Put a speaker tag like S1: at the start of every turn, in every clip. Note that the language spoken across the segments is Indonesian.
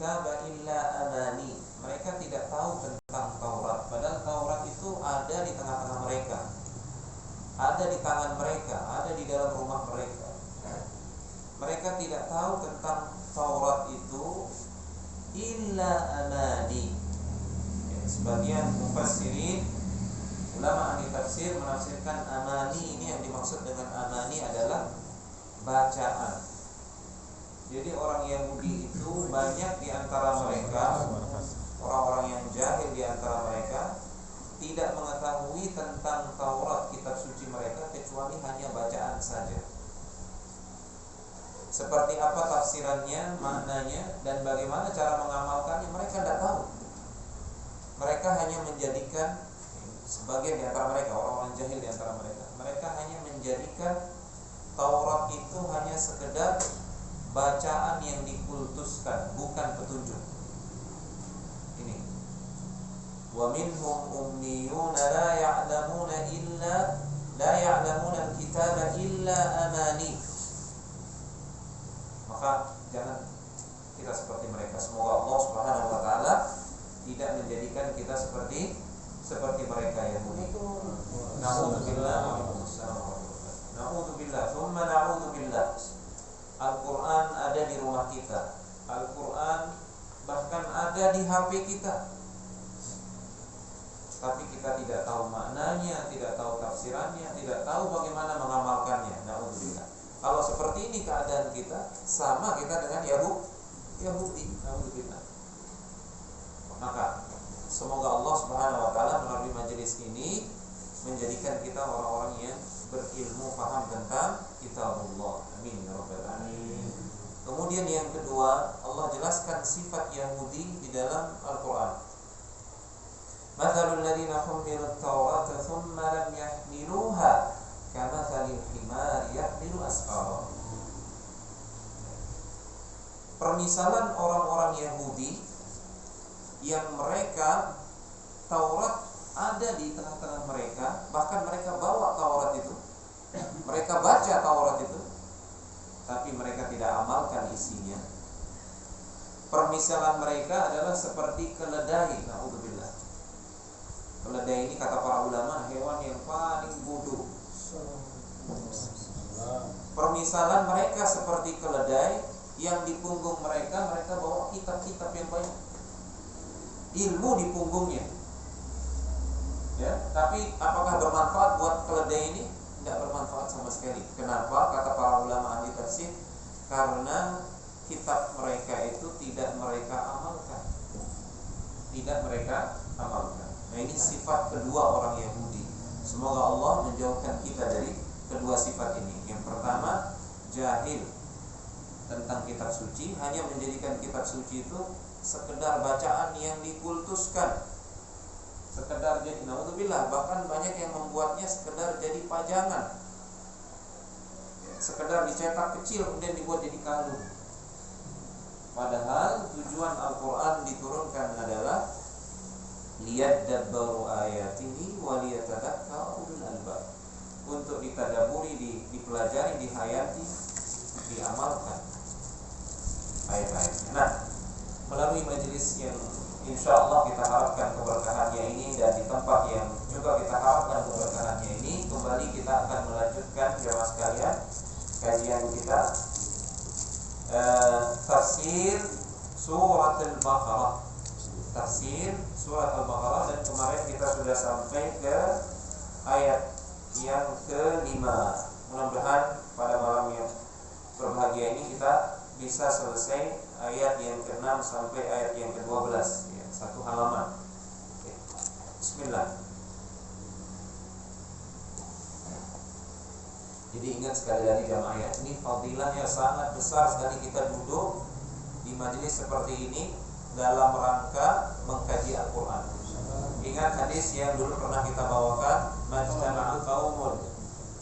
S1: kitaba illa amani. Mereka tidak tahu tentang Taurat, padahal Taurat itu ada di tengah-tengah mereka, ada di tangan mereka, ada di dalam rumah mereka. Mereka tidak tahu tentang Taurat itu illa amani. Sebagian mufassirin, ulama ahli tafsir menafsirkan amani ini, yang dimaksud dengan amani adalah bacaan. Jadi orang Yahudi itu banyak di antara mereka, orang-orang yang jahil di antara mereka, tidak mengetahui tentang Taurat, kitab suci mereka, kecuali hanya bacaan saja. Seperti apa tafsirannya, maknanya, dan bagaimana cara mengamalkannya, mereka tidak tahu. Mereka hanya menjadikan, sebagian di antara mereka, orang-orang jahil di antara mereka, mereka hanya menjadikan Taurat itu hanya sekedar bacaan yang dikultuskan, bukan petunjuk. Ini. Wa minhum ummiyuna la ya'lamuna al-kitaba illa amani. Maka jangan kita seperti mereka. Semoga Allah Subhanahu wa taala tidak menjadikan kita seperti mereka Yahudi. Na'udzubillah. Na'udzubillah. Tsumma na'udzubillah. Al-Quran ada di rumah kita, Al-Quran bahkan ada di HP kita, tapi kita tidak tahu maknanya, tidak tahu tafsirannya, tidak tahu bagaimana mengamalkannya. Na'udzubillah. Kalau seperti ini keadaan kita, sama kita dengan Yahudi. Na'udzubillah. Maka semoga Allah Subhanahu wa taala melalui majelis ini menjadikan kita orang-orang yang berilmu, paham tentang kitabullah. Amin ya rabbal alamin. Kemudian yang kedua, Allah jelaskan sifat Yahudi di dalam Al-Qur'an. Mathalul ladzina hummilut tawrata thumma lam yahmiluha kamathalil himari yahmilu asfara. Permisalan orang-orang Yahudi yang mereka Taurat ada di tengah-tengah mereka, bahkan mereka bawa Taurat itu, mereka baca Taurat itu, tapi mereka tidak amalkan isinya. Permisalan mereka adalah seperti keledai. Na'udzubillah. Keledai ini kata para ulama hewan yang paling bodoh. Permisalan mereka seperti keledai yang di punggung mereka bawa kitab-kitab yang banyak, ilmu di punggungnya. Ya, tapi apakah bermanfaat buat keledai ini? Tidak bermanfaat sama sekali. Kenapa? Kata para ulama ahli tafsir, karena kitab mereka itu tidak mereka amalkan. Nah, ini sifat kedua orang Yahudi. Semoga Allah menjauhkan kita dari kedua sifat ini. Yang pertama, jahil tentang kitab suci, hanya menjadikan kitab suci itu sekedar bacaan yang dikultuskan, sekedar jadi, naudzubillah, bahkan banyak yang membuatnya sekedar jadi pajangan, sekedar dicetak kecil kemudian dibuat jadi kalung. Padahal tujuan Al-Quran diturunkan adalah liyadabbaru ayatihi wa liyatadakkaru ulul albab, untuk ditadaburi, dipelajari, dihayati, diamalkan ayat-ayatnya. Nah, melalui majelis yang insya Allah kita harapkan keberkahannya ini, dan di tempat yang juga kita harapkan keberkahannya ini, kembali kita akan melanjutkan jemaah sekalian kajian kita tafsir surat Al-Baqarah. Tafsir surat Al-Baqarah, dan kemarin kita sudah sampai ke ayat yang ke-5. Mudah-mudahan pada malam yang berbahagia ini kita bisa selesai ayat yang ke-6 sampai ayat yang ke-12, ya, satu halaman. Oke. Bismillah. Jadi ingat sekali lagi jamaah ya, ini fadilahnya sangat besar sekali kita duduk di majelis seperti ini dalam rangka mengkaji Al-Quran. Ingat hadis yang dulu pernah kita bawakan, majtama'a qaumun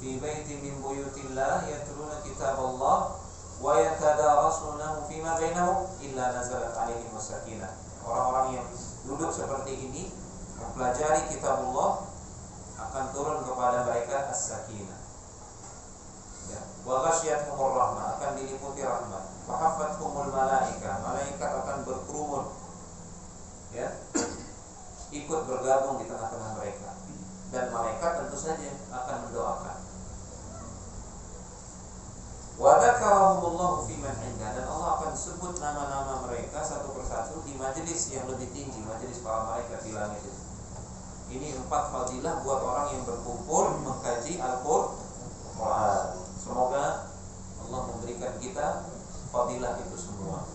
S1: fi baitin min buyutillah yatluna kitaballah wa yatadarasunahu fima bainahum illa nazalat alaihim sakinah. Orang-orang yang duduk seperti ini mempelajari kitabullah, akan turun kepada mereka as-sakinah. Ya, wa ghasyiyatuhumur rahmah, akan diliputi rahmat. Wa haffathumul malaika, malaikat akan berkerumun majelis yang lebih tinggi, majelis para malaikat di langit itu. Ini 4 fadilah buat orang yang berkumpul mengkaji Al-Quran. Semoga Allah memberikan kita fadilah itu semua.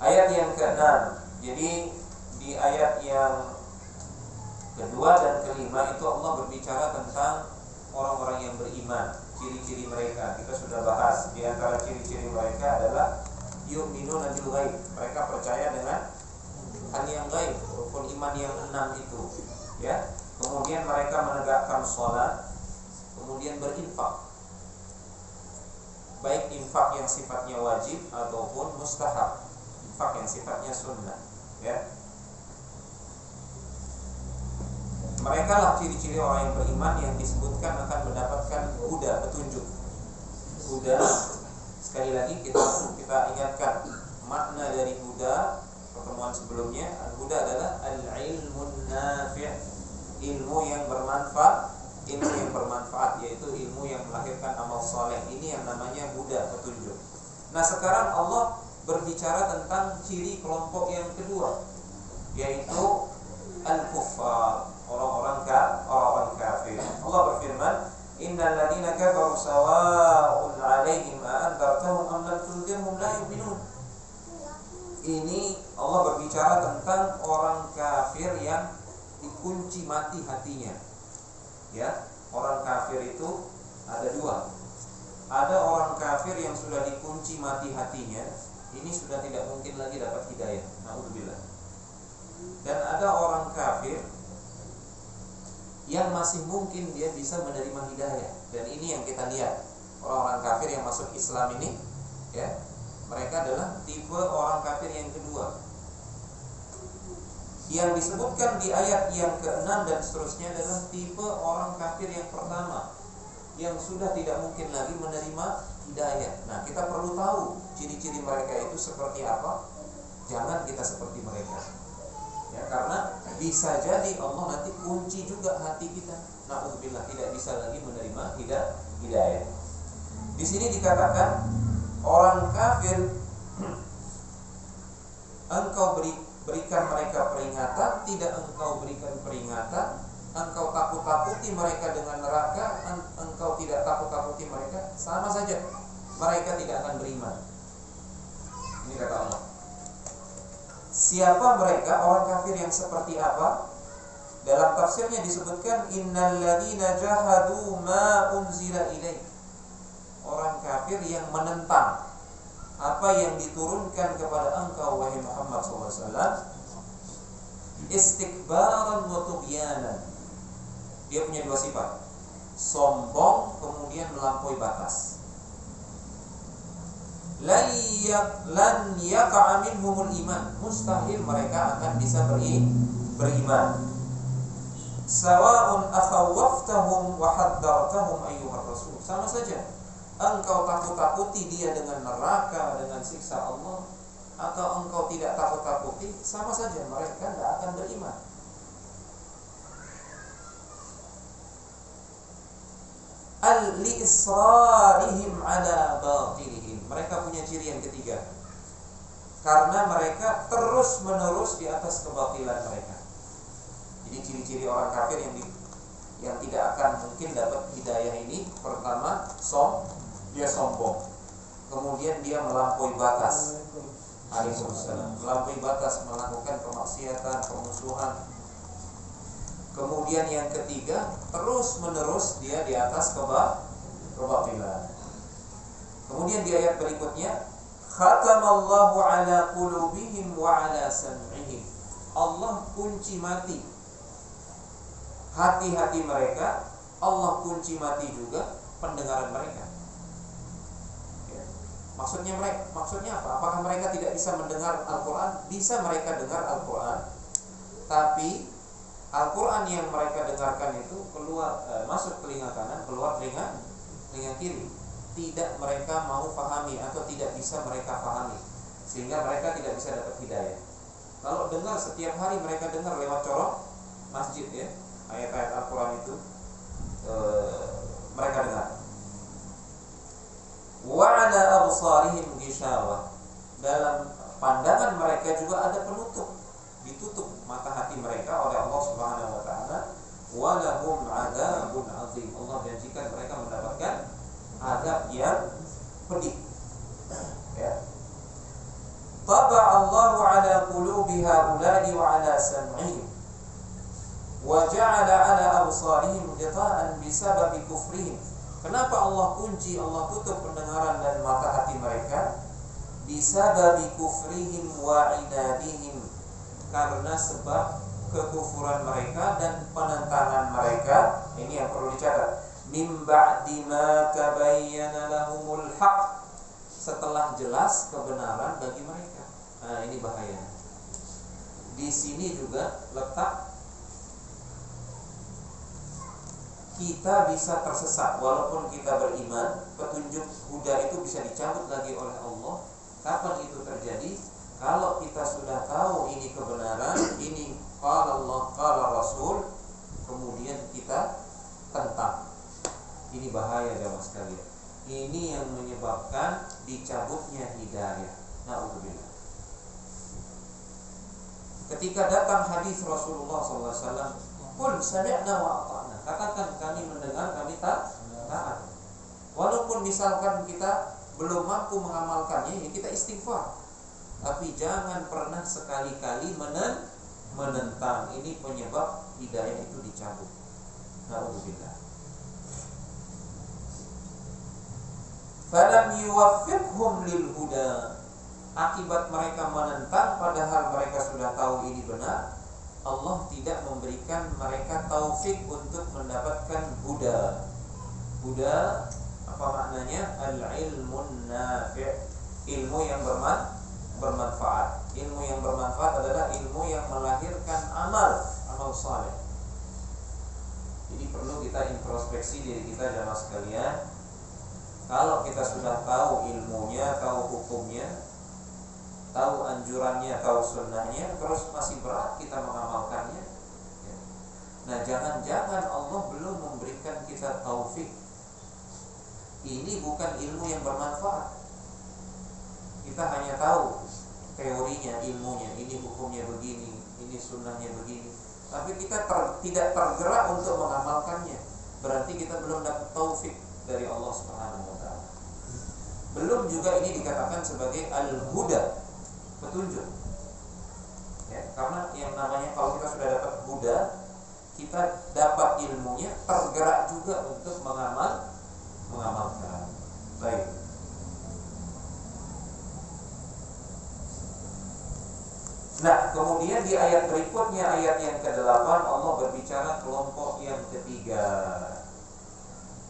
S1: Ayat yang ke-6. Jadi di ayat yang kedua dan kelima itu Allah berbicara tentang orang-orang yang beriman, ciri-ciri mereka. Kita sudah bahas, di antara ciri-ciri mereka adalah yu'minuna bil ghaib. Mereka percaya dengan hal yang gaib, rukun iman yang 6 itu, ya. Kemudian mereka menegakkan sholat, kemudian berinfak, baik infak yang sifatnya wajib ataupun mustahab, infak yang sifatnya sunnah, ya. Mereka lah ciri-ciri orang yang beriman yang disebutkan akan mendapatkan huda, petunjuk. Huda, sekali lagi kita ingatkan makna dari huda pertemuan sebelumnya. Al-huda adalah al-ilmun nafi', ilmu yang bermanfaat, yaitu ilmu yang melahirkan amal soleh. Ini yang namanya huda, petunjuk. Nah, sekarang Allah berbicara tentang ciri kelompok yang kedua, yaitu al-kuffar, orang-orang kafir. Allah berfirman, innal ladzina kafaru sawa'un 'alaihim a anzartahum am lam tunzirhum la yu'minun. Ini Allah berbicara tentang orang kafir yang dikunci mati hatinya. Ya, orang kafir itu ada dua. Ada orang kafir yang sudah dikunci mati hatinya, ini sudah tidak mungkin lagi dapat hidayah. Na'udzubillah. Dan ada orang kafir yang masih mungkin dia bisa menerima hidayah. Dan ini yang kita lihat, orang-orang kafir yang masuk Islam ini, ya, mereka adalah tipe orang kafir yang kedua. Yang disebutkan di ayat yang ke-6 dan seterusnya adalah tipe orang kafir yang pertama, yang sudah tidak mungkin lagi menerima hidayah. Nah, kita perlu tahu ciri-ciri mereka itu seperti apa. Jangan kita seperti mereka, ya, karena bisa jadi Allah nanti kunci juga hati kita. Na'udzubillah, tidak bisa lagi menerima hidayah. Di sini dikatakan orang kafir, engkau berikan mereka peringatan, tidak engkau berikan peringatan, engkau takut-takuti mereka dengan neraka, engkau tidak takut-takuti mereka, sama saja, mereka tidak akan beriman. Ini kata Allah. Siapa mereka, orang kafir yang seperti apa? Dalam tafsirnya disebutkan innal ladzina jahadu ma unzila ilaik. Orang kafir yang menentang apa yang diturunkan kepada engkau wahai Muhammad SAW, istikbaran wa tughyanan. Dia punya dua sifat, sombong kemudian melampaui batas. Lan yaqa'a minhumul iman, mustahil mereka akan bisa beriman. Sawa'un akhawwaftahum wa haddartahum ayyuhar rasul. Sama saja, engkau takut-takuti dia dengan neraka, dengan siksa Allah, atau engkau tidak takut-takuti, sama saja, mereka tidak akan beriman. Al-li'israrihim ala batilihim. Mereka punya ciri yang ketiga, karena mereka terus menerus di atas kebatilan mereka. Jadi ciri-ciri orang kafir yang tidak akan mungkin dapat hidayah ini, pertama, dia sombong, kemudian dia melampaui batas. Melampaui batas, melakukan kemaksiatan, permusuhan. Kemudian yang ketiga, terus menerus dia di atas kebatilan. Kemudian di ayat berikutnya, khatamallahu ala qulubihim wa ala sam'ihim. Allah kunci mati hati-hati mereka, Allah kunci mati juga pendengaran mereka. Ya. Maksudnya apa? Apakah mereka tidak bisa mendengar Al-Quran? Bisa mereka dengar Al-Quran, tapi Al-Quran yang mereka dengarkan itu masuk telinga kanan, keluar telinga kiri. Tidak mereka mau pahami atau tidak bisa mereka pahami, sehingga mereka tidak bisa dapat hidayah. Kalau dengar setiap hari, mereka dengar lewat corong masjid, ya, ayat-ayat Al-Quran itu mereka dengar. Wa ala absarihim ghishawah. Dalam pandangan mereka juga ada penutup, ditutup mata hati mereka oleh Allah Subhanahu wa taala. Wa lahum 'adzabun 'adzim. Allah janjikan mereka mendapatkan azab yang pedih. Ya. Taba'allahu 'ala qulubi haula'i wa 'ala sam'ihim wa ja'ala 'ala absarihim ghita'an bisababi kufrihim. Kenapa Allah kunci, Allah tutup pendengaran dan mata hati mereka? Bisababi kufrihim wa 'inadihim, karena sebab kekufuran mereka dan penentangan mereka. Ini yang perlu dicatat. Min ba'di ma tabayyana lahumul haqq, setelah jelas kebenaran bagi mereka. Nah, ini bahaya. Di sini juga letak kita bisa tersesat walaupun kita beriman. Petunjuk huda itu bisa dicabut lagi oleh Allah. Kapan itu terjadi? Kalau kita sudah tahu ini kebenaran, ini qala Allah, qala Rasul, kemudian kita tentang. Ini bahaya jemaah sekalian. Ini yang menyebabkan dicabutnya hidayah. Na'udzubillah. Ketika datang hadis Rasulullah SAW, qul sami'na wa ata'na, katakan kami mendengar, kami taat. Walaupun misalkan kita belum mampu mengamalkannya, ya kita istighfar. Tapi jangan pernah sekali-kali menentang. Ini penyebab hidayah itu dicabut. Na'udzubillah. Falam yuwaffiqhum lil huda. Akibat mereka menentang padahal mereka sudah tahu ini benar, Allah tidak memberikan mereka taufik untuk mendapatkan huda. Huda apa maknanya? Al-ilmun nafi', ilmu yang bermanfaat. Ilmu yang bermanfaat adalah ilmu yang melahirkan amal saleh. Jadi perlu kita introspeksi diri kita jemaah sekalian. Kalau kita sudah tahu ilmunya, tahu hukumnya, tahu anjurannya, tahu sunnahnya, terus masih berat kita mengamalkannya, ya. Nah, jangan-jangan Allah belum memberikan kita taufik. Ini bukan ilmu yang bermanfaat. Kita hanya tahu teorinya, ilmunya, ini hukumnya begini, ini sunnahnya begini, tapi kita tidak tergerak untuk mengamalkannya. Berarti kita belum dapat taufik dari Allah Subhanahu wa taala. Belum juga ini dikatakan sebagai al-huda, petunjuk. Ya, karena yang namanya kalau kita sudah dapat huda, kita dapat ilmunya, tergerak juga untuk mengamalkan. Baik. Nah, kemudian di ayat berikutnya, ayat yang ke-8, Allah berbicara kelompok yang ketiga.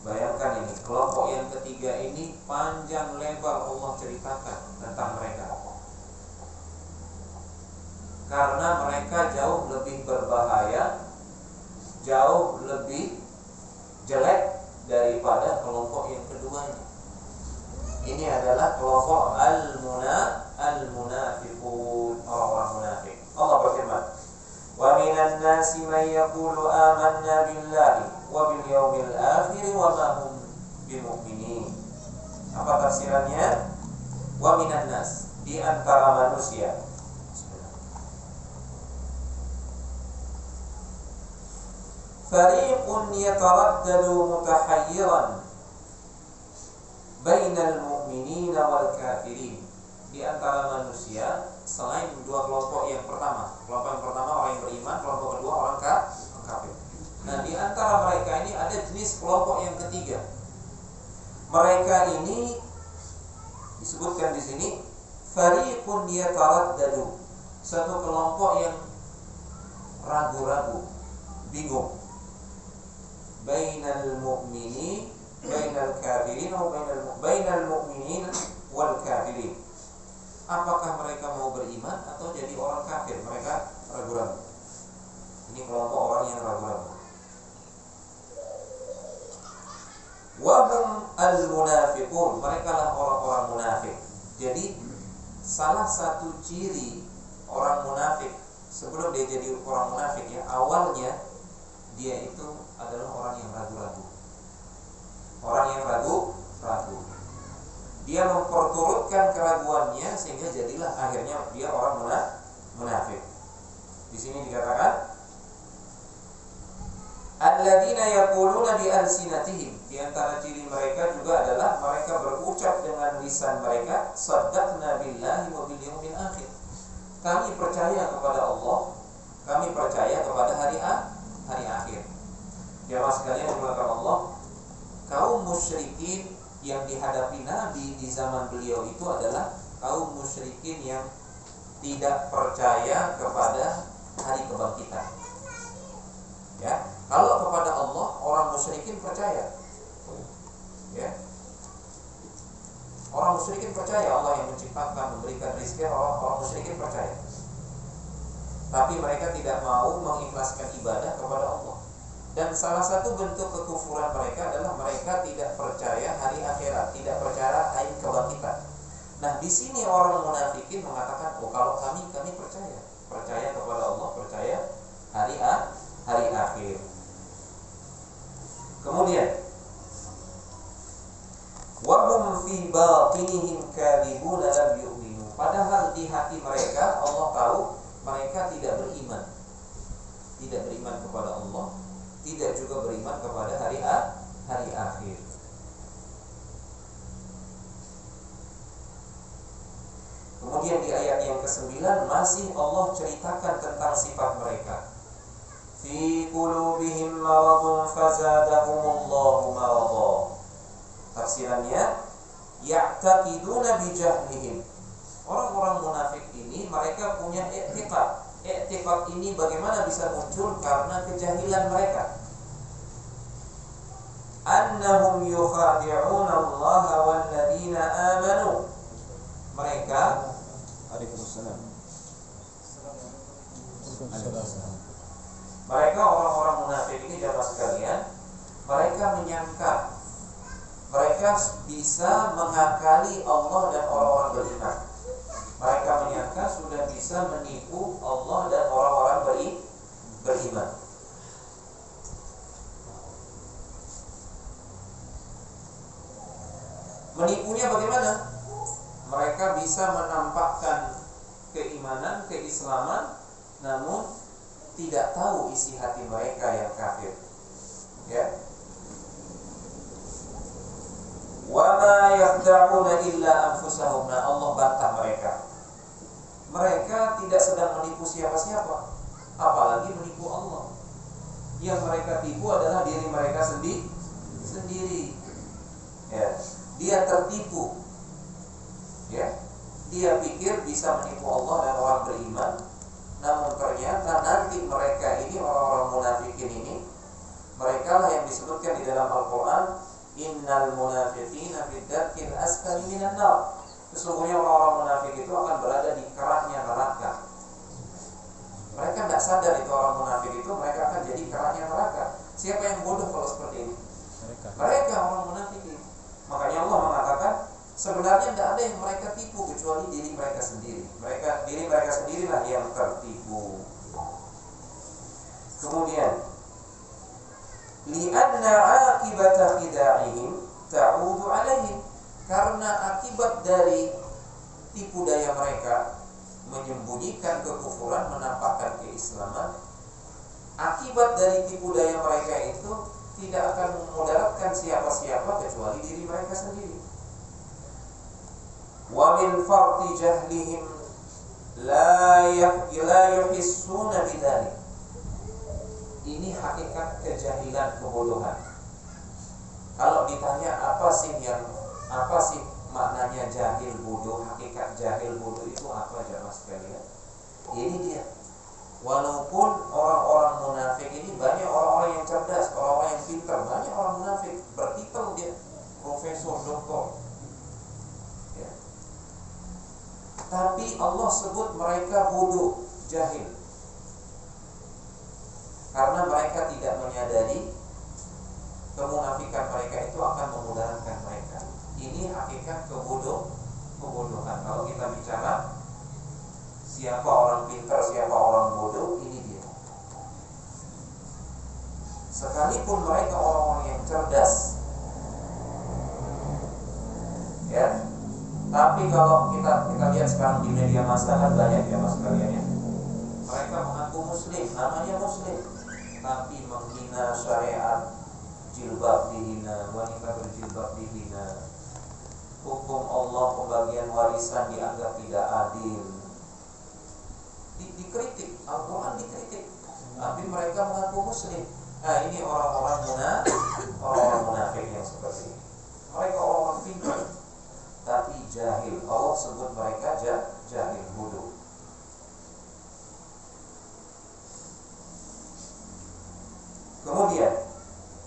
S1: Bayangkan ini, kelompok yang ketiga ini panjang lebar Allah ceritakan tentang mereka. Karena mereka jauh lebih berbahaya, jauh lebih jelek daripada kelompok yang keduanya. Ini adalah kelompok al-munafiqun, orang-orang munafik. Allah berfirman, "Wa minan nasi may yaqulu amanna billahi wa bil yawmil akhir wa ma hum bimu'minin." Apa tafsirannya? Wa minan nas, di antara manusia. Fariqun yataraddadu mutahayyiran bainal mu'minina wal kafirin. Di antara manusia, selain dua kelompok yang pertama. Kelompok yang pertama orang yang beriman, kelompok kedua orang kafir. Nah, di antara mereka ini ada jenis kelompok yang ketiga. Mereka ini disebutkan di sini fariqun yataraddadu, satu kelompok yang ragu-ragu, bingung. Bainal mu'minin, bainal kafirin atau bainal mu'minin wal kafirin. Apakah mereka mau beriman atau jadi orang kafir? Mereka ragu-ragu. Ini kelompok orang yang ragu-ragu. Wahum al-munafiqun, mereka lah orang-orang munafik. Jadi salah satu ciri orang munafik sebelum dia jadi orang munafik, ya, awalnya dia itu adalah orang yang ragu-ragu. Orang yang ragu-ragu. Dia memperturutkan keraguannya sehingga jadilah akhirnya dia orang munafik. Di sini dikatakan alladzina yaquluna bi alsinatihim, di antara ciri mereka juga adalah mereka berucap dengan lisan mereka, saddaqna billahi wa bil yaumil akhir. Kami percaya kepada Allah, kami percaya kepada hari akhir. Jamaah sekalian yang dimuliakan Allah, kaum musyrikin yang dihadapi Nabi di zaman beliau itu adalah kaum musyrikin yang tidak percaya kepada hari kebangkitan. Ya, kalau kepada Allah orang musyrikin percaya. Ya. Orang musyrikin percaya Allah yang menciptakan, memberikan rezeki, orang musyrikin percaya. Tapi mereka tidak mau mengikhlaskan ibadah kepada Allah. Dan salah satu bentuk kekufuran mereka adalah mereka tidak percaya hari akhirat, tidak percaya hari kebangkitan. Nah, di sini orang munafikin mengatakan, "Oh, kalau kami percaya kepada Allah, percaya hari akhir." Kemudian, wa hum fi batinihim kadhibun lam yu'minu. Padahal di hati mereka Allah tahu mereka tidak beriman. Tidak beriman kepada Allah, tidak juga beriman kepada hari akhir. Kemudian di ayat yang ke-9 masih Allah ceritakan tentang sifat mereka. Fi qulubihim maradun fazadahumullahu marada. Tafsirannya, ya'taqiduna bijahlihim. Orang-orang munafik ini mereka punya i'tiqad. I'tiqad ini bagaimana bisa muncul? Karena kejahilan mereka. Annahum yukhadi'una Allah wal ladina amanu. Mereka orang-orang munafik ini jamaah sekalian, mereka menyangka mereka bisa mengakali Allah dan orang-orang beriman. Mereka menyangka sudah bisa menipu Allah dan orang-orang beriman. Menipunya bagaimana? Mereka bisa menampakkan keimanan, keislaman, namun tidak tahu isi hati mereka yang kafir. Ya. Wa ma yakhda'una illa anfusahum. Nah, Allah bantah mereka. Mereka tidak sedang menipu siapa-siapa, apalagi menipu Allah. Yang mereka tipu adalah diri mereka sendiri. Ya. Dia tertipu. Ya. Dia pikir bisa menipu Allah dan orang beriman, namun ternyata nanti mereka ini orang-orang munafikin ini, mereka lah yang disebutkan di dalam Al-Quran, innal munafiqina fid darkil asfali minan nar. Sesungguhnya orang-orang munafik itu akan berada di keraknya neraka. Mereka tidak sadar itu orang munafik itu mereka akan jadi keraknya neraka. Siapa yang bodoh kalau seperti ini? Mereka orang munafik ini. Makanya Allah mengatakan sebenarnya tidak ada yang mereka tipu kecuali diri mereka sendiri. Diri mereka sendirilah yang tertipu. Kemudian, li'anna 'aqibata khida'ihim ta'udu 'alaihim. Karena akibat dari tipu daya mereka menyembunyikan kekufuran, menampakkan keislaman, akibat dari tipu daya mereka itu tidak akan memudaratkan siapa-siapa kecuali diri mereka sendiri. Wa min farti jahlihim la yuhissuna bidzalik. Ini hakikat kejahilan, kebodohan. Kalau ditanya apa sih maknanya jahil bodoh, hakikat jahil bodoh itu apa jamaah sekalian? Ini dia. Walaupun orang-orang munafik ini banyak orang-orang yang cerdas, orang-orang yang pintar, banyak orang munafik bertitel dia profesor, doktor. Ya. Tapi Allah sebut mereka bodoh, jahil. Karena mereka tidak menyadari kemunafikan mereka itu akan memudaratkan mereka. Ini hakikat kebodohan. Kalau kita bicara siapa orang pintar, siapa orang bodoh, ini dia. Sekalipun mereka orang-orang yang cerdas, ya, kita lihat sekarang di media massa kan banyak ya mas kalian ya. Mereka mengaku muslim, namanya muslim, tapi menghina syariat, jilbab dihina, wanita berjilbab dihina, hukum Allah pembagian warisan dianggap tidak adil, dikritik, Al-Quran dikritik, tapi mereka mengaku muslim. Nah ini orang-orang munafik yang seperti ini. Mereka orang-orang pintar, tapi jahil. Allah sebut mereka jahil, bodoh. Kemudian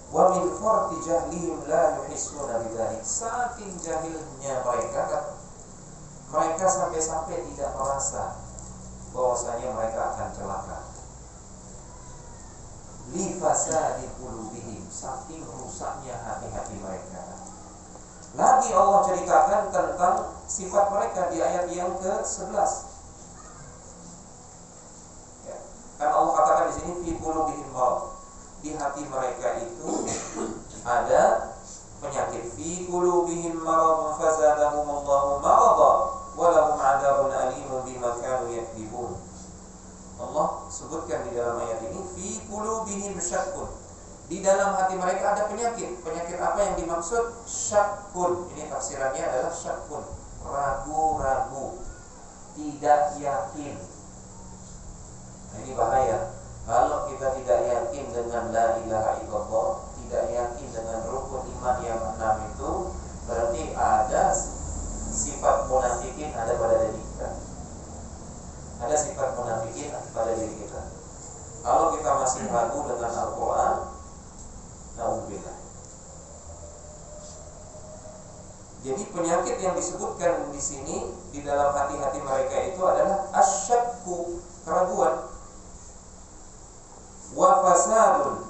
S1: wa min farti jahlihim la yuhissuna bidzalik. Saking jahilnya mereka sampai-sampai tidak merasa bahwasanya mereka akan celaka. Li fasadi qulubihim, saking rusaknya hati-hati mereka. Lagi Allah ceritakan tentang sifat mereka di ayat yang ke-11. Ya. Kan Allah katakan di sini fi qulubihim marad. Di hati mereka itu ada penyakit. Fi qulubihim marad fazadahumullahu marada wa lahum 'adzabun alimun bima kanu yakdzibun. Allah sebutkan di dalam ayat ini fi qulubihim syakkun. Di dalam hati mereka ada penyakit. Penyakit apa yang dimaksud? Syakkun. Ini tafsirannya adalah syakkun, ragu-ragu, tidak yakin. Nah, ini bahaya. Kalau kita tidak yakin dengan la ilaha illallah, tidak yakin dengan rukun iman yang 6 itu, berarti ada sifat munafikin ada pada diri kita. Ada sifat munafikin pada diri kita. Kalau kita masih ragu dengan Al-Quran, na'udzubillah. Jadi penyakit yang disebutkan di sini di dalam hati-hati mereka itu adalah asyakku, keraguan. Wa fasadun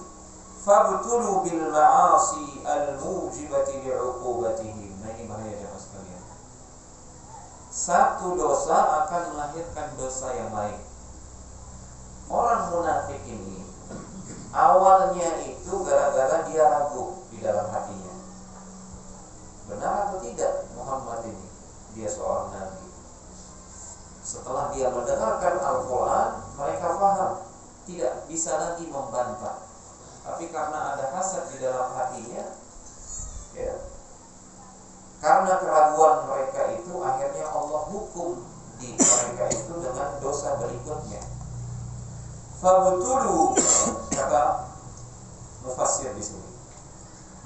S1: fabtulu bil ma'asi al-mujibati li'uqubatihim. Nah ini bahaya ya mas kalian. Satu dosa akan melahirkan dosa yang lain. Orang munafik ini awalnya itu gara-gara dia ragu di dalam hatinya, benar atau tidak Muhammad ini dia seorang nabi. Setelah dia mendengarkan Al-Quran, mereka paham, tidak bisa lagi membantah. Tapi karena ada hasad di dalam hatinya, ya, karena keraguan mereka itu, akhirnya Allah hukum di mereka itu dengan dosa berikutnya. Fabtulu, kata mufassir di sini,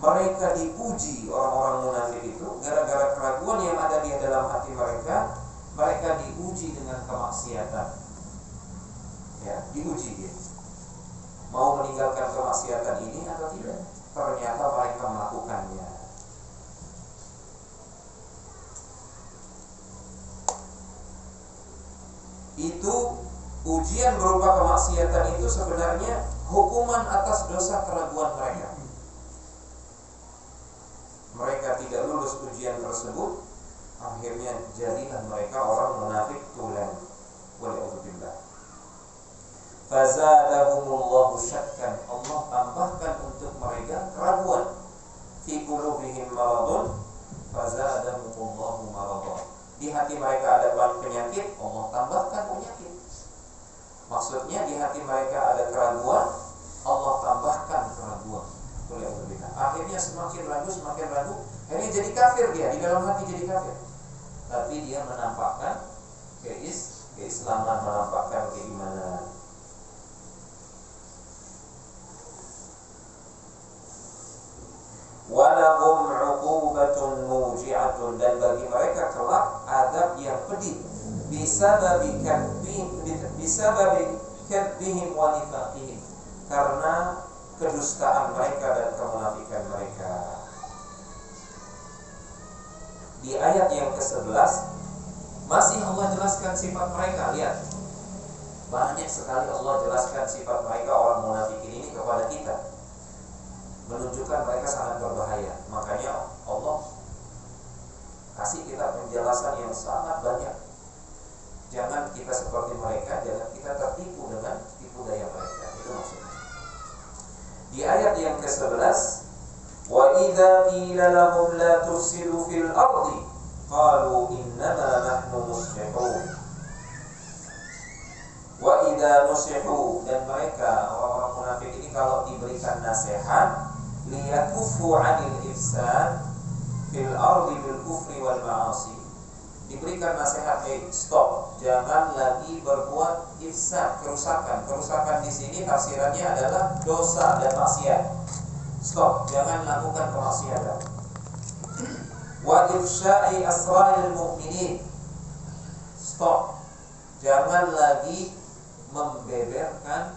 S1: mereka dipuji orang-orang munafik itu gara-gara keraguan yang ada di dalam hati mereka. Mereka diuji dengan kemaksiatan. Ya, diuji dia. Mau meninggalkan kemaksiatan ini atau tidak? Ternyata mereka melakukannya. Itu ujian berupa kemaksiatan itu sebenarnya hukuman atas dosa keraguan mereka. Mereka tidak lulus ujian tersebut, akhirnya jadilah mereka orang munafik tulen. Waliyadzubillah. Fazadahumullahu syakkan, Allah tambahkan untuk mereka keraguan. Fi qulubihim maradun fazadahumullahu maradun. Di hati mereka ada penyakit, Allah tambahkan penyakit. Maksudnya di hati mereka ada keraguan, Allah tambahkan keraguan. Akhirnya semakin ragu, akhirnya jadi kafir dia, di dalam hati jadi kafir. Tapi dia menampakkan keislaman, menampakkan keimanan. Walahum 'uqubatun muji'atun, dan bagi mereka kelak adab yang pedih. Bisababi kadbihim wa nifaqihim, karena kedustaan mereka dan kemunafikan mereka. Di ayat yang ke-11 masih Allah jelaskan sifat mereka. Lihat, banyak sekali Allah jelaskan sifat mereka orang munafikin ini kepada kita, menunjukkan mereka sangat berbahaya. Makanya Allah kasih kita penjelasan yang sangat banyak. Jangan kita seperti mereka, jangan kita tertipu dengan tipu daya mereka. Itu maksudnya. Di ayat yang ke-11, wa idza qila lahum la tufsidu fil ardi qalu innama nahnu idza nusihu, dan mereka orang-orang munafik ini kalau diberikan nasihat, liyakufu 'anil ifsad fil ardi bil kufri wal ma'asi. Diberikan nasihat, stop, jangan lagi berbuat ifsad, kerusakan. Kerusakan di sini tafsirannya adalah dosa dan maksiat. Stop, jangan lakukan kemaksiatan. Wa ifsya'i asraril mu'minin. Stop, jangan lagi membeberkan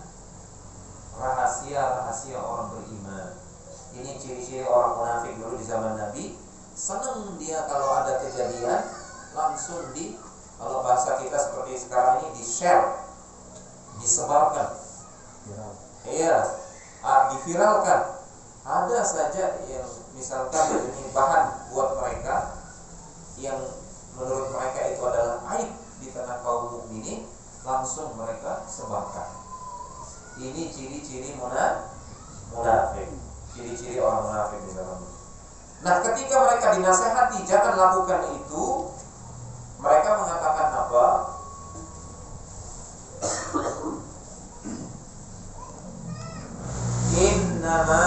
S1: rahasia-rahasia orang beriman. Ini ciri-ciri orang munafik dulu di zaman Nabi. Senang dia kalau ada kejadian langsung kalau bahasa kita seperti sekarang ini, di-share, disebarkan. Iya, diviralkan. Ada saja yang misalkan ini bahan buat mereka yang menurut mereka itu adalah aib di tengah kaum mukminin, langsung mereka sebarkan. Ini ciri-ciri munafik, ciri-ciri orang munafik di zaman ini. Nah, ketika mereka dinasehati jangan lakukan itu, mereka mengatakan apa? Innama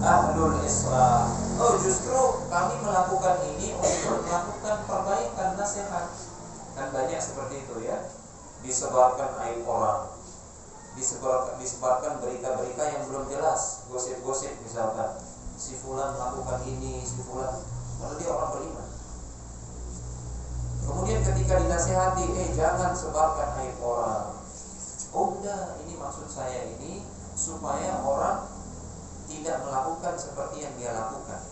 S1: ahlul islah. Oh, justru kami melakukan ini untuk melakukan perbaikan, nasihat. Kan banyak seperti itu ya. Disebarkan aib orang, disebarkan berita-berita yang belum jelas, gosip-gosip misalkan, si fulan melakukan ini, si fulan, padahal dia orang beriman. Kemudian ketika dinasihati, jangan sebarkan aib orang. Oh udah, ini maksud saya ini supaya orang tidak melakukan seperti yang dia lakukan.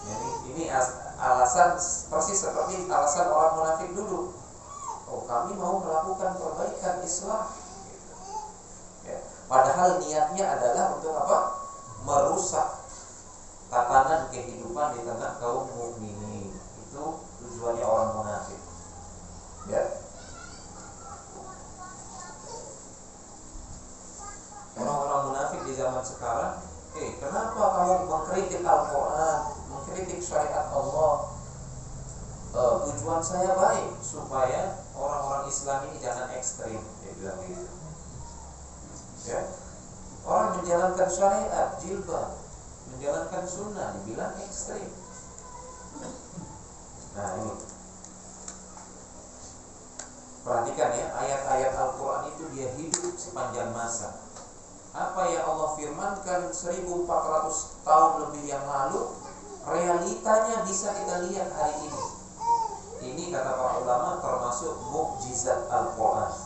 S1: Jadi ini alasan persis seperti alasan orang munafik dulu. Oh, kami mau melakukan perbaikan, islah. Ya. Padahal niatnya adalah untuk apa? Merusak tatanan kehidupan di tengah kaum mukminin. Itu tujuannya orang munafik. Ya. Orang-orang munafik di zaman sekarang, kenapa kamu mengkritik Al-Quran, mengkritik syariat Allah? Tujuan saya baik, supaya orang-orang Islam ini jangan ekstrim, dia bilang gitu. Ya. Orang menjalankan syariat, jilbab, menjalankan sunnah, dibilang ekstrim. Nah ini, perhatikan ya, ayat-ayat Al-Quran itu dia hidup sepanjang masa. Apa yang Allah firmankan 1400 tahun lebih yang lalu, realitanya bisa kita lihat hari ini. Ini kata para ulama termasuk mukjizat Al-Quran.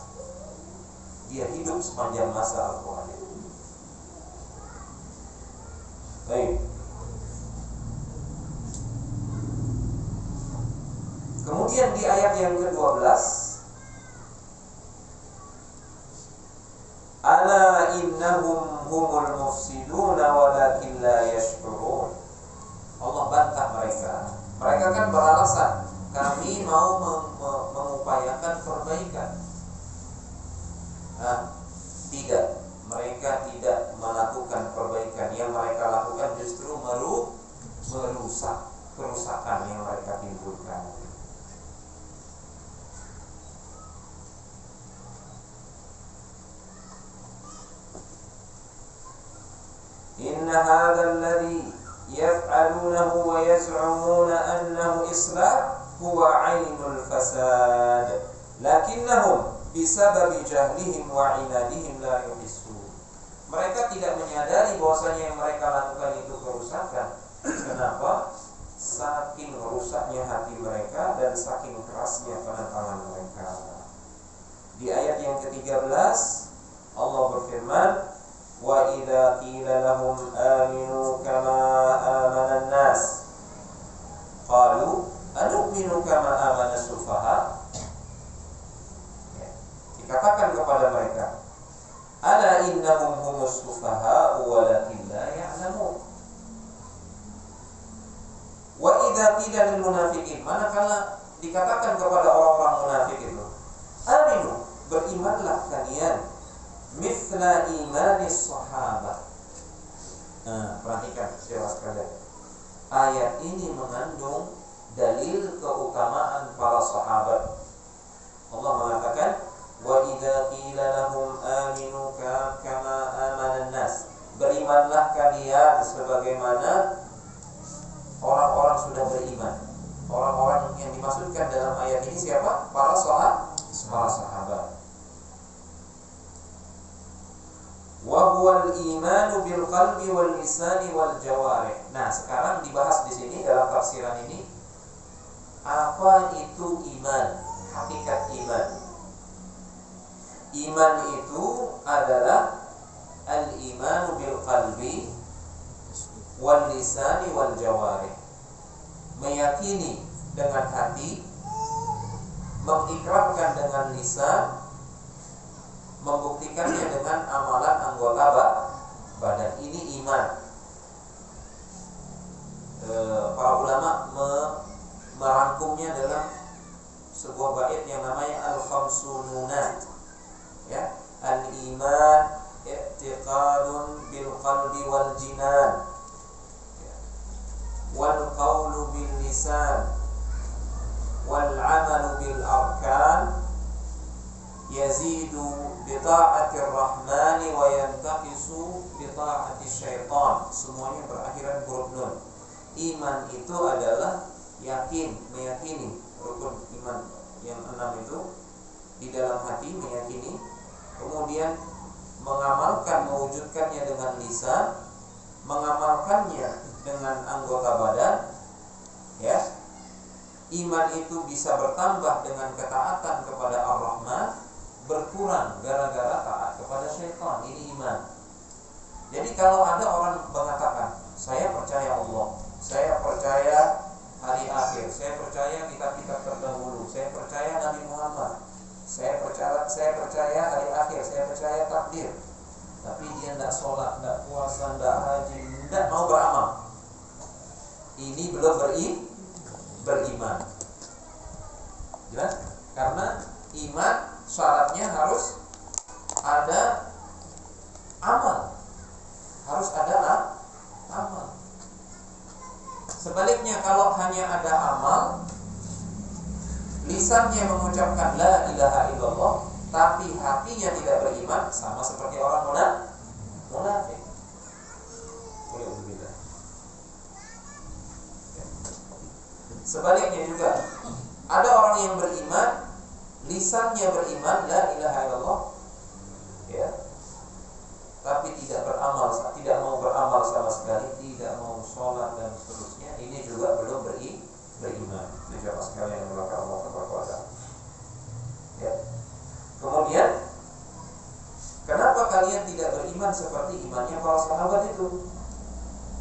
S1: Dia hidup sepanjang masa Al-Quran itu. Baik. Kemudian di ayat yang ke-12, ala innahum humul mufsiduna walakin la yashkurun. Allah bantah mereka. Mereka kan beralasan, kami mau mengupayakan perbaikan. Tidak, mereka tidak melakukan perbaikan. Yang mereka lakukan justru merusak, kerusakan yang mereka timbulkan. Inna hadzal ladzi yaf'alunahu wa yaz'umuna annahu islah huwa 'ainul fasad lakinnahum bisababi jahlihim wa 'inadihim la yuhissun. Mereka tidak menyadari bahwasanya yang mereka lakukan itu kerusakan. Kenapa? Saking rusaknya hati mereka dan saking kerasnya penentangan mereka. Di ayat yang ke-13 Allah berfirman, wa idza qila lahum aminu kama amana an-nas qalu anu'minu kama amana sufaha. Dikatakan kepada mereka, ala innahum humus sufaha walakin la ya'lamun. Wa idza qila lil munafiqin, manakala dikatakan kepada orang-orang munafik itu, aminu, berimanlah kalian mithla imanis sahabat. Perhatikan jelas sekalian. Ayat ini mengandung dalil keutamaan para sahabat. Allah mengatakan, wa idza siapa? Para sahabat. Wa huwal imanu bil qalbi wal lisani wal jawarih. Nah, sekarang dibahas di sini dalam tafsiran ini apa itu iman, hakikat iman. Iman itu adalah al-imanu bil qalbi wal lisani wal jawarih. Meyakini dengan hati, mengikrarkan dengan lisan, membuktikannya dengan amalan anggota badan. Ini iman. Para ulama merangkumnya dalam sebuah bait yang namanya al-khamsununat. Ya, al-iman i'tiqadun bil qalbi wal jinan, wal qawlu bil lisan, wal amalu bil arkan, yazidu bi ta'atir rahmani wa yantaqisu bi ta'atis syaitan. Semuanya berakhiran huruf nun. Iman itu adalah yakin, meyakini. Rukun iman yang 6 itu di dalam hati, meyakini, kemudian mengamalkan, mewujudkannya dengan lisan, mengamalkannya dengan anggota badan. Ya, iman itu bisa bertambah dengan ketaatan kepada Ar-Rahman, berkurang gara-gara taat kepada syaitan. Ini iman. Jadi kalau ada orang mengatakan, saya percaya Allah, saya percaya hari akhir, saya percaya kitab-kitab terdahulu, saya percaya Nabi Muhammad, saya percaya hari akhir, saya percaya takdir, tapi dia tidak sholat, tidak puasa, tidak haji, tidak mau beramal, ini belum beriman. Jelas? Karena iman syaratnya harus ada amal, harus ada amal. Sebaliknya kalau hanya ada amal, lisannya mengucapkan la ilaha illallah, tapi hatinya tidak beriman, sama seperti orang munafik. Sebaliknya juga ada orang yang beriman, lisannya beriman la ilaha illallah, ya, tapi tidak beramal, tidak mau beramal sama sekali, tidak mau sholat dan seterusnya. Ini juga belum beriman. Siapa sekalian yang melakukan Allah Taala. Ya. Kemudian, kenapa kalian tidak beriman seperti imannya para sahabat itu?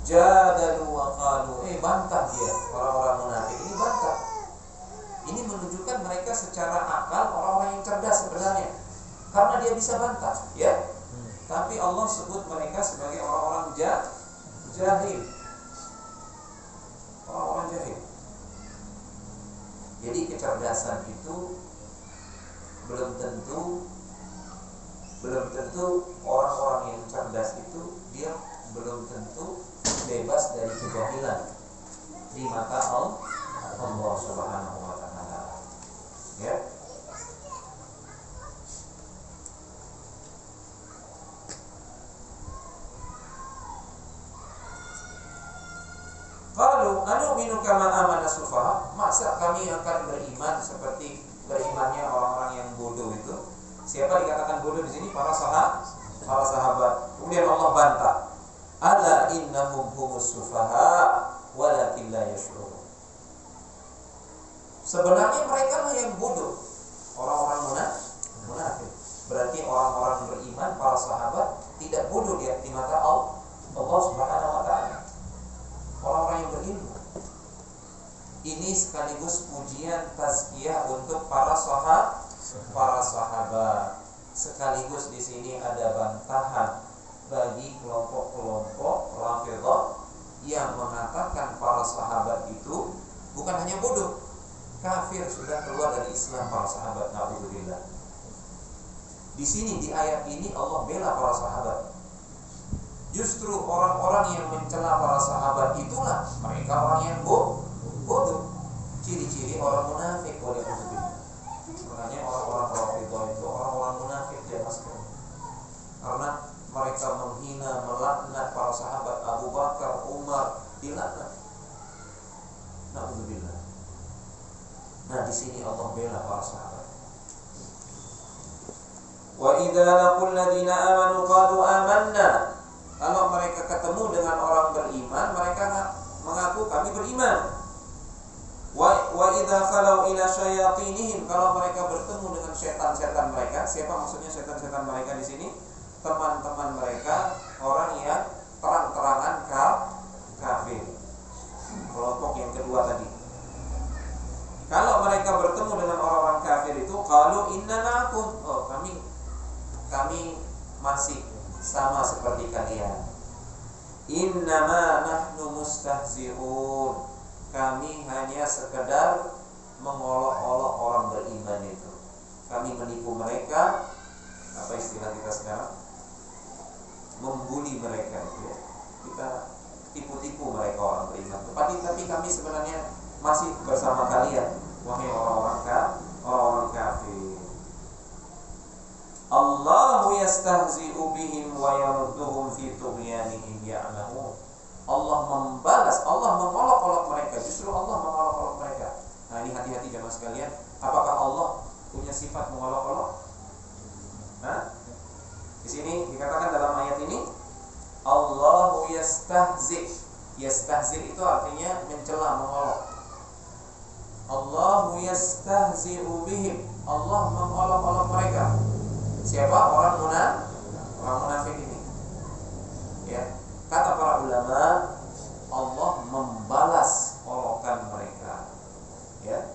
S1: Jadalu wa qalu, bantah dia, orang-orang munafik ini bantah. Ini menunjukkan mereka secara akal orang-orang yang cerdas sebenarnya, karena dia bisa bantah, ya. Tapi Allah sebut mereka sebagai orang-orang jahil. Orang-orang jahil. Jadi kecerdasan itu belum tentu orang-orang yang cerdas itu dia belum tentu bebas dari kejahilan di mata Allah Subhanahu wa taala. Ya. Qalu anu'minu kama amana sufaha? Masa kami akan beriman seperti berimannya orang-orang yang bodoh itu? Siapa dikatakan bodoh di sini? Para sahabat. Kemudian Allah bantah, ala innahum humus sufaha walakin la yash'urun. Sebenarnya mereka lah yang bodoh, orang-orang munafik. Berarti orang-orang beriman, para sahabat tidak bodoh di mata Allah Subhanahu wa taala. Orang-orang yang berilmu. Ini sekaligus pujian tazkiyah untuk para sahabat. Sekaligus di sini ada bantahan bagi kelompok-kelompok Rafidhah yang mengatakan para sahabat itu bukan hanya bodoh, kafir, sudah keluar dari Islam para sahabat. Na'udzubillah. Di sini di ayat ini Allah bela para sahabat. Justru orang-orang yang mencela para sahabat itulah mereka orang yang bodoh. Ciri-ciri orang munafik. Makanya orang-orang Rafidhah itu orang-orang munafik ya mas. Karena mereka menghina, melaknat para sahabat. Abu Bakar, Umar dilaknat. Na'udzubillah. Nah di sini Allah bela sahabat. Wa idza laqul ladzina amanu qalu amanna. Kalau mereka ketemu dengan orang beriman, mereka mengaku kami beriman. Wa idza khalau ila syayatinihim, kalau mereka bertemu dengan setan-setan mereka. Siapa maksudnya setan-setan mereka di sini? Teman-teman mereka, orang yang terang-terangan kafir. Kelompok yang kedua tadi. Kalau mereka bertemu dengan orang-orang kafir itu, qalu inna ma'akum. Oh, kami masih sama seperti kalian. Innama nahnu mustahzi'un. Kami hanya sekedar mengolok-olok orang beriman itu. Kami menipu mereka. Apa istilah kita sekarang? Membuli mereka itu ya. Kita tipu-tipu mereka orang beriman. Tapi kami sebenarnya masih bersama kalian, wahai orang-orang kafir. Allahu yastahzi'u bihim wa yarudduhum fi tughyanihim ya'lamun. Allah membalas, Allah mengolok-olok mereka. Justru Allah mengolok-olok mereka. Nah, ini hati-hati jemaah sekalian. Apakah Allah punya sifat mengolok-olok? Di sini dikatakan dalam ayat ini, Allahu yastahzi'. Yastahzi' itu artinya mencela, mengolok. Allahu yastahzi'u bihim. Allah mengolok-olok mereka. Siapa? Orang munafik ini. Ya. Kata para ulama, Allah membalas olokan mereka. Ya.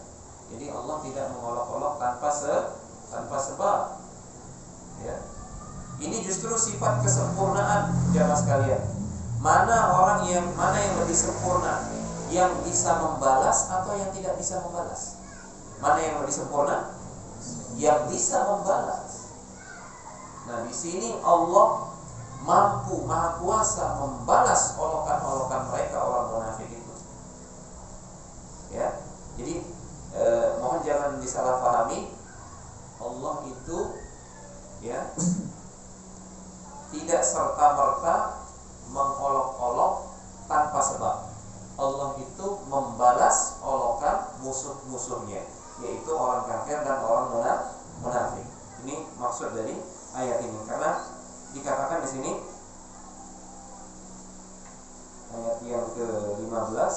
S1: Jadi Allah tidak mengolok-olok tanpa sebab. Ya. Ini justru sifat kesempurnaan jamaah sekalian. Mana yang lebih sempurna? Yang bisa membalas atau yang tidak bisa membalas? Mana yang lebih sempurna? Yang bisa membalas. Nah, di sini Allah mampu, maha kuasa membalas olokan-olokan mereka orang munafik itu. Ya. Jadi mohon jangan disalahpahami. Allah itu ya tidak serta-merta mengolok-olok tanpa sebab. Allah itu membalas olokan musuh-musuhnya, yaitu orang kafir dan orang munafik. Ini maksud dari ayat ini, karena dikatakan di sini ayat yang ke-15,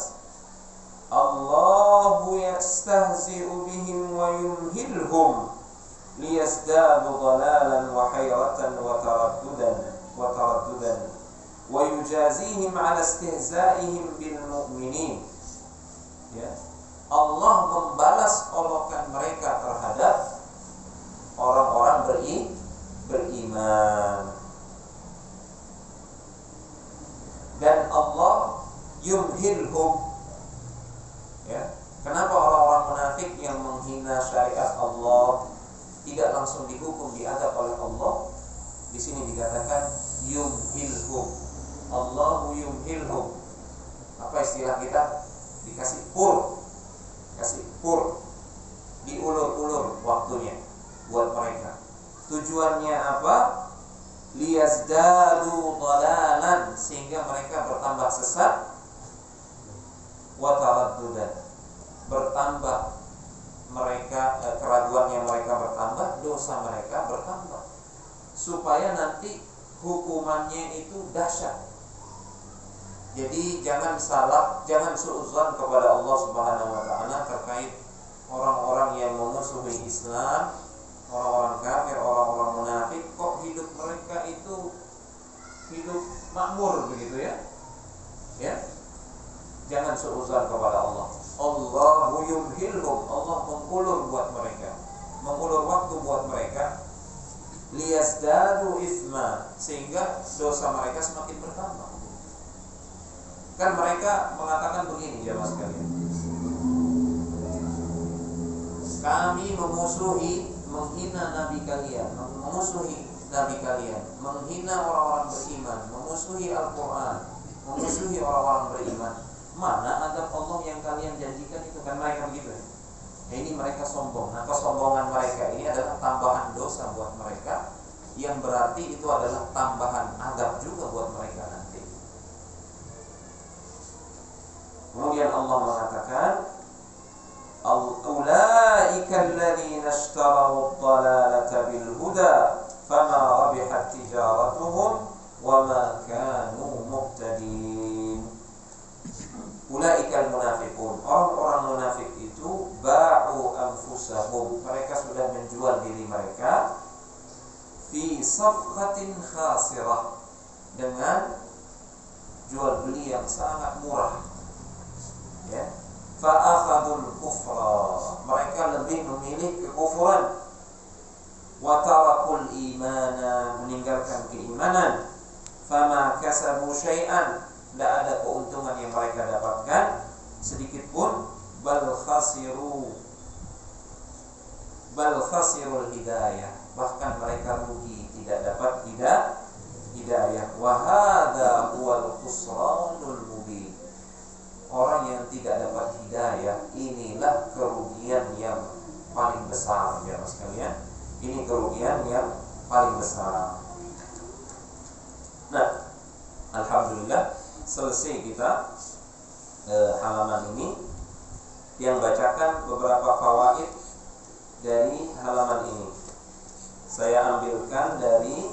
S1: Allahu yastahzi'u bihim wa yumhilhum liyazdadu dhalalan wa hayratan wa taraddudan wa yujazihim ala istihza'ihim bil mu'minin. Ya. Allah membalas olokan mereka terhadap orang-orang beriman. Dan Allah yumhilhum. Ya. Kenapa orang-orang munafik yang menghina syariat Allah tidak langsung dihukum, diadab oleh Allah? Di sini dikatakan yumhilhum. Allahu yumhilhum. Apa istilah kita? Dikasih pur. Kasih pur. Diulur-ulur waktunya buat mereka. Tujuannya apa? Liyazdadu dhalalan, sehingga mereka bertambah sesat, wa taraddudan, bertambah mereka keraguannya mereka bertambah, dosa mereka bertambah, supaya nanti hukumannya itu dahsyat. Jadi jangan suudzon kepada Allah Subhanahu wa taala terkait orang-orang yang memusuhi Islam, orang-orang kafir, orang-orang munafik. Kok hidup mereka itu hidup makmur begitu ya? Ya. Jangan suudzon kepada Allah. Allahu yumhilhum. Allah mengulur buat mereka, mengulur waktu buat mereka, liyazdadu itsma, sehingga dosa mereka semakin bertambah. Kan mereka mengatakan begini jemaah sekalian, kami menghina nabi kalian, memusuhi nabi kalian, menghina orang-orang beriman, memusuhi Al-Quran, memusuhi orang-orang beriman. Mana adab Allah yang kalian janjikan itu? Kan mereka begitu. Nah, ini mereka sombong. Nah, kesombongan mereka ini adalah tambahan dosa buat mereka, yang berarti itu adalah tambahan adab juga buat mereka nanti. Kemudian Allah mengatakan, ulaika alladziina الذين اشتروا الضلالة بالهدى فما ربحت تجارتهم وما كانوا مهتدين. Ulaikal munafiqun, orang-orang munafik itu ba'u anfusahum, mereka sudah menjual diri mereka fi safqatin khasirah, dengan jual beli yang sangat murah, ya. Fa'akhadul kufra, mereka lebih memilih kekufuran, wa tarakul imana, meninggalkan keimanan, fama kasabu syai'an, tidak ada keuntungan yang mereka dapatkan sedikit pun, bal khasirul hidayah, bahkan mereka rugi, tidak dapat hidayah. Wa hadza huwal khusranul mubin, orang yang tidak dapat hidayah, inilah kerugian yang paling besar, ya sekalian. Ini kerugian yang paling besar. Nah, alhamdulillah selesai kita halaman ini. Yang bacakan beberapa fawaid dari halaman ini saya ambilkan dari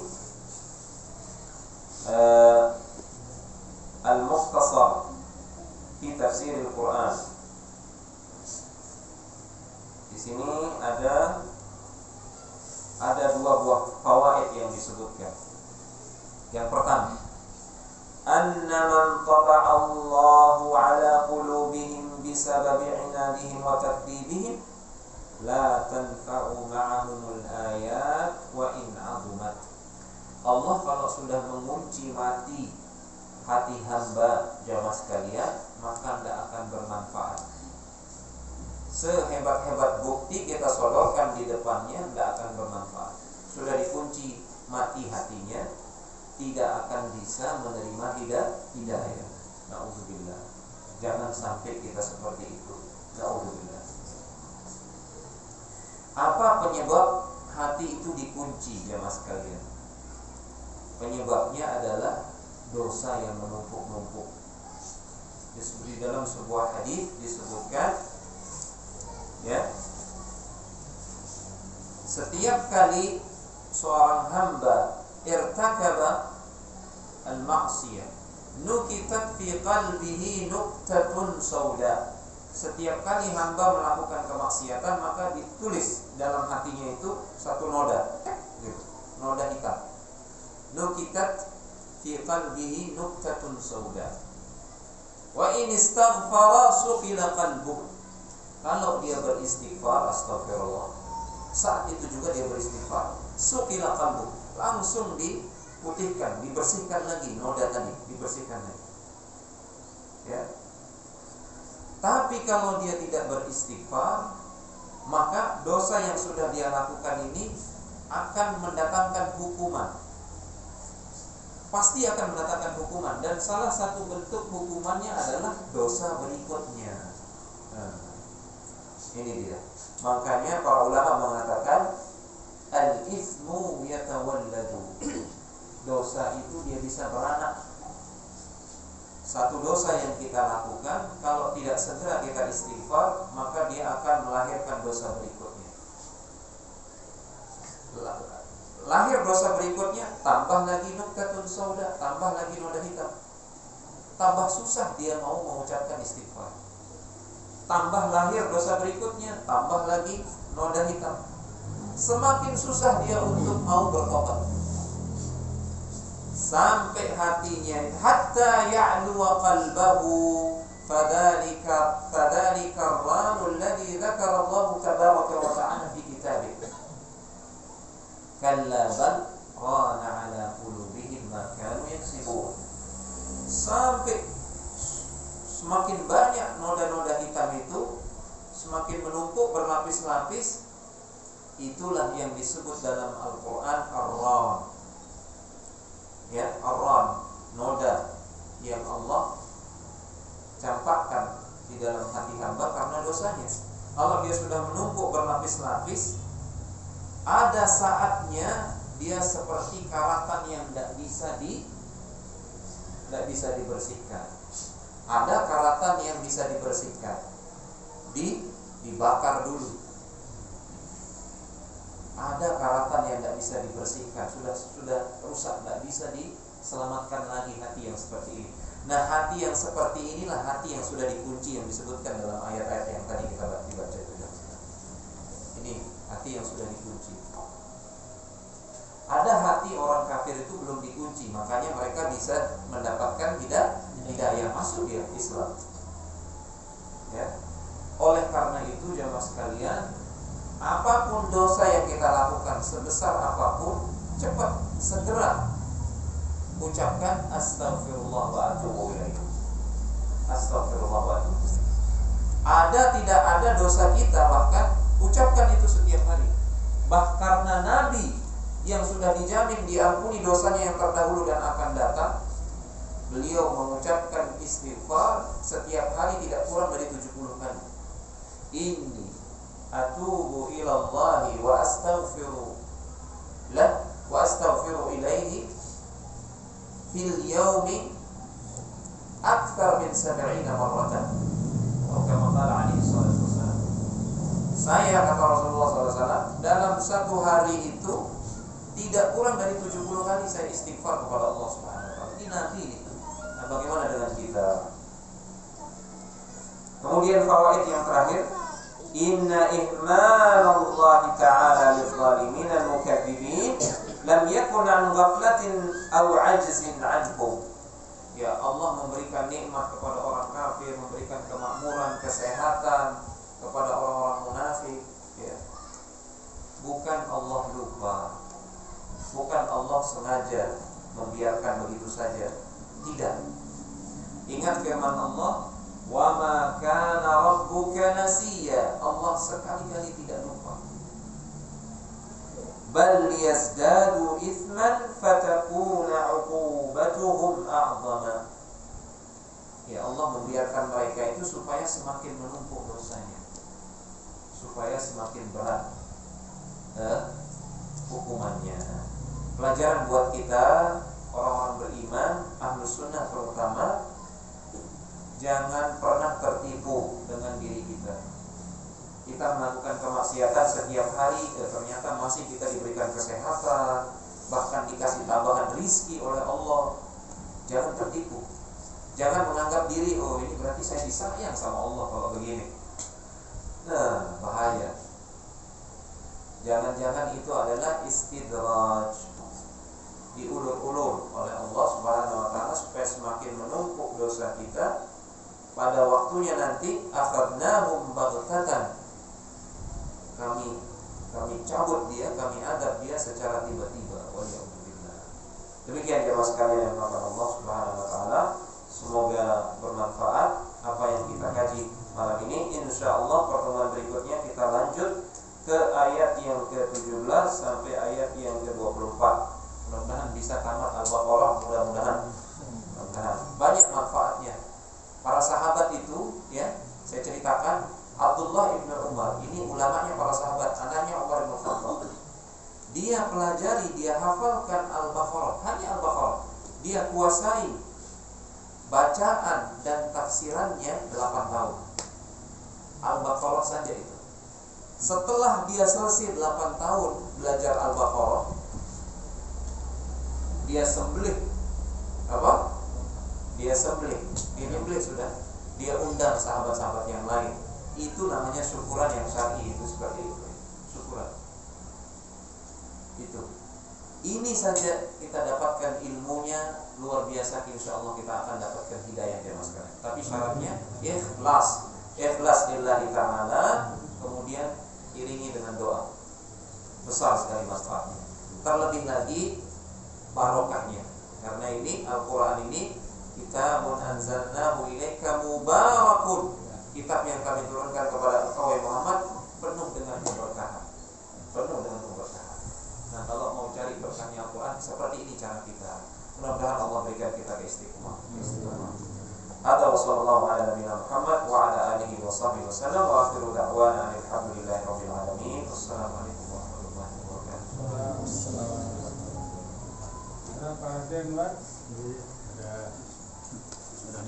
S1: Al-Mukhtasar fi Tafsir Al-Quran. Di sini ada dua buah fawaid yang disebutkan. Yang pertama, anna man taba'a Allahu ala qulubihim bisababi inadihim wa takdibihim la tanfa'u ma'ahumul ayat wa in 'azumat. Allah kalau sudah mengunci mati hati hamba jamaah sekalian, maka tidak akan bermanfaat. Sehebat-hebat bukti kita sodorkan di depannya, tidak akan bermanfaat. Sudah dikunci mati hatinya, tidak akan bisa menerima hidayah. Na'udzubillah. Jangan sampai kita seperti itu. Na'udzubillah. Apa penyebab hati itu dikunci, jamaah sekalian? Penyebabnya adalah dosa yang menumpuk-numpuk. Di dalam sebuah hadis disebutkan, ya, setiap kali seorang hamba irtakaba al-ma'siyah nukitat fi qalbihi nuktatun sauda, setiap kali hamba melakukan kemaksiatan maka ditulis dalam hatinya itu satu noda, gitu, noda hitam. Nukitat fi qalbihi nuktatun sauda. Wa in istaghfara suqila qalbuh, kalau dia beristighfar, astagfirullah, saat itu juga dia beristighfar, suqila qalbuh, langsung diputihkan, dibersihkan lagi noda tadi, dibersihkan lagi, ya. Tapi kalau dia tidak beristighfar, maka dosa yang sudah dia lakukan ini akan mendatangkan hukuman, pasti akan mendatangkan hukuman. Dan salah satu bentuk hukumannya adalah dosa berikutnya. Ini dia. Makanya para ulama mengatakan al-ithmu yatawalladu, dosa itu dia bisa beranak. Satu dosa yang kita lakukan, kalau tidak segera kita istighfar, maka dia akan melahirkan dosa berikutnya. Lahir dosa berikutnya, tambah lagi nuktatun sauda, tambah lagi noda hitam. Tambah susah dia mau mengucapkan istighfar. Tambah lahir dosa berikutnya, tambah lagi noda hitam. Semakin susah dia untuk mau bertobat, sampai hatinya hatta ya'luwa qalbahu, fadzalika ar-ranul ladzi dzakara Allah tabaraka wa ta'ala fi kitabih. Kalla bal rana ala qulubihim ma kanu yaksibun. Sampai semakin banyak noda-noda hitam itu, semakin menumpuk berlapis-lapis. Itulah yang disebut dalam Al-Quran ar-ran, ya, ar-ran, noda yang Allah campakkan di dalam hati hamba karena dosanya. Kalau dia sudah menumpuk berlapis-lapis, ada saatnya dia seperti karatan yang tidak bisa dibersihkan. Ada karatan yang bisa dibersihkan, dibakar dulu. ada karatan yang tidak bisa dibersihkan, sudah rusak, tidak bisa diselamatkan lagi hati yang seperti ini. Nah, hati yang seperti inilah hati yang sudah dikunci, yang disebutkan dalam ayat-ayat yang tadi kita baca itu. Ini hati yang sudah dikunci. Ada hati orang kafir itu belum dikunci, makanya mereka bisa mendapatkan hidayah masuk di Islam. Ya. Oleh karena itu jamaah sekalian, apapun dosa yang kita lakukan, sebesar apapun, cepat segera ucapkan astaghfirullah wa atubu ilaih. Astaghfirullah wa atubu ilaih. Ada tidak ada dosa kita, bahkan ucapkan itu setiap hari. Bahkan karena Nabi yang sudah dijamin diampuni dosanya yang terdahulu dan akan datang, beliau mengucapkan istighfar setiap hari tidak kurang dari 70 kali. Inni atubu ilallahi wa astaghfiru ilaihi fil yaumi akthar min 70 marratan. Atau kama qala alaihi salatu wasallam. Saya, kata Rasulullah SAW, dalam satu hari itu tidak kurang dari 70 kali saya istighfar kepada Allah Subhanahu wa taala. Ini Nabi itu. Nah, bagaimana dengan kita? Kemudian fawaid yang terakhir, inna ihmalallahi ta'ala lidh-dhalimin al-mukaththibin lam yakun an ghaflatin aw 'ajzin 'anhum. Ya, Allah memberikan nikmat kepada orang kafir, memberikan kemakmuran, kesehatan kepada orang-orang munafik, ya. Bukan Allah lupa, bukan Allah sengaja membiarkan begitu saja. Tidak. Ingat firman Allah, wa ma kana rabbuka nasiya. Allah sekali-kali tidak lupa. Bal yazdadu ithman fatakuna 'uqubatuhum a'zama. Ya, Allah membiarkan mereka itu supaya semakin menumpuk dosanya, supaya semakin berat hukumannya. Pelajaran buat kita orang-orang beriman, ahlus sunnah terutama, jangan pernah tertipu dengan diri kita. Kita melakukan kemaksiatan setiap hari, ternyata masih kita diberikan kesehatan, bahkan dikasih tambahan rizki oleh Allah. Jangan tertipu. Jangan menganggap diri, oh ini berarti saya disayang sama Allah kalau begini. Nah, bahaya. Jangan-jangan itu adalah istidraj, diulur-ulur oleh Allah Subhanahu wa taala supaya semakin menumpuk dosa kita. Pada waktunya nanti akhadnahum baghtatan, kami cabut dia, kami adab dia secara tiba-tiba. Waliyahumillah. Demikian jemaah sekalian yang dirahmati Allah Subhanahu wa taala. Semoga bermanfaat apa yang kita kaji malam ini. Insyaallah pertemuan berikutnya kita lanjut ke ayat yang ke-17 sampai ayat yang ke-24. Mudah-mudahan bisa tamat Al-Baqarah, mudah-mudahan banyak manfaatnya. Para sahabat itu, ya, saya ceritakan, Abdullah ibn Umar, ini ulamanya para sahabat, anaknya Umar bin Khattab. Dia pelajari, dia hafalkan Al-Baqarah, hanya Al-Baqarah. Dia kuasai bacaan dan tafsirannya 8 tahun. Al-Baqarah saja itu. Setelah dia selesai 8 tahun belajar Al-Baqarah, dia sembelih apa? Dia nyembelih sudah. Dia undang sahabat-sahabat yang lain. Itu namanya syukuran yang syar'i, itu seperti itu. Syukuran. Itu. Ini saja kita dapatkan ilmunya luar biasa. Insyaallah kita akan dapatkan hidayah ya Mas. Tapi syaratnya ikhlas lillahi ta'ala, kemudian iringi dengan doa. Besar sekali manfaatnya. Terlebih lagi barokahnya. Karena ini Al-Qur'an ini kitabun anzalnahu ilaika mubarakun. Kitab yang kami turunkan kepada engkau ya Muhammad penuh dengan keberkahan. Penuh dengan keberkahan. Nah, kalau mau cari berkahnya Al-Qur'an, seperti ini cara kita. Mudah-mudahan Allah berikan kita keistiqomah. Hadza wa sallallahu ala nabiyina Muhammad wa ala alihi wa sahbihi wasallam wa akhiru da'wana alhamdulillahi rabbil alamin. Wassalamualaikum warahmatullahi wabarakatuh.
S2: Pak Haden, Pak? Sudah.